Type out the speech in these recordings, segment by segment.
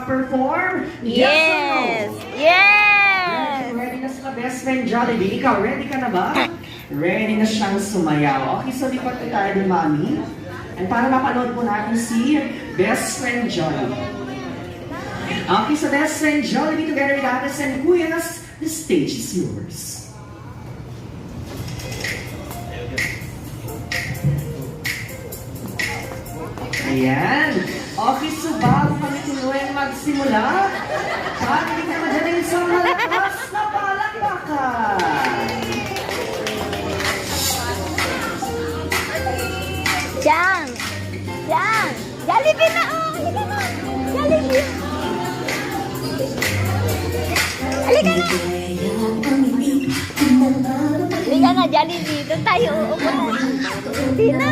mag-perform? Yes! Yes or no? Yes! Ready na sa best friend Jollibee? Ikaw, ready ka na ba? Ready na siyang sumayaw. Okay, so lipat ko tayo ni Mami. And para mapanood po natin si best friend Jollibee. Okay, so best friend Jollibee together with Ates and Kuyas, the stage is yours. Ayan. Okay, so bago kami tuluyan magsimula, pagkakit na madaling sa malakas na palakpakan. Jang! Jang! Jollibee na! Oh! Halika na! Jollibee! Halika na! Halika na, Jollibee! Doon tayo uupo na. Hindi na!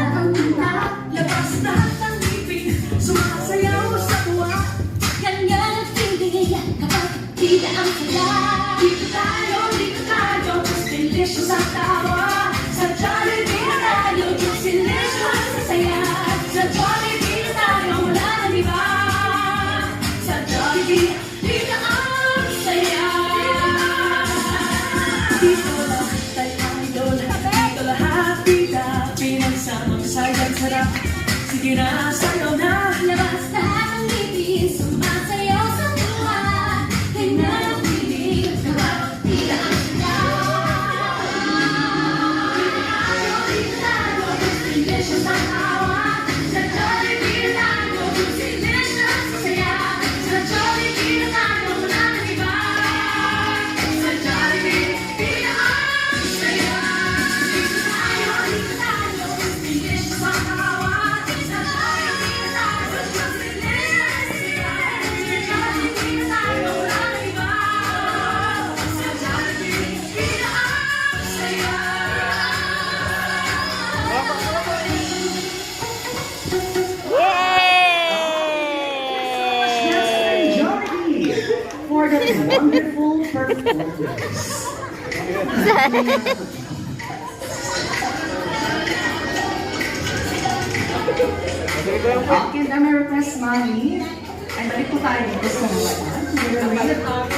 Labas lahat ng ngipin, sumasayaw sa tuwa. Ganyan ang feeling kapag kita ang saya. Dito tayo, just delicious ang tawa. Sa Jollibee na tayo, just delicious ang saya. Sa Jollibee na tayo, wala nang iba. Sa Jollibee, dito ang saya. Dito lang tayo, dito lahat kita. Pinagsamang sayang sarap. Sige na, sayo na. Labas lahat ng ngipin, sumasayaw sa tuwa. Ganyan ang feeling, kapag kita ang saya. Dito tayo, just delicious ang tawa. Sa Jollibee na tayo, just delicious ang saya. Sa Jollibee na tayo, wala nang iba. Sa Jollibee, dito ang saya. Dito tayo, just delicious ang tawa. Sa Jollibee na tayo, just delicious ang saya. Sa Jollibee na tayo, wala nang iba. Sa Jollibee, dito ang saya. Best friend Yay! Jollibee for the wonderful performance. Okay, na may request, Mami. Ay, balik po tayo dito sa mga.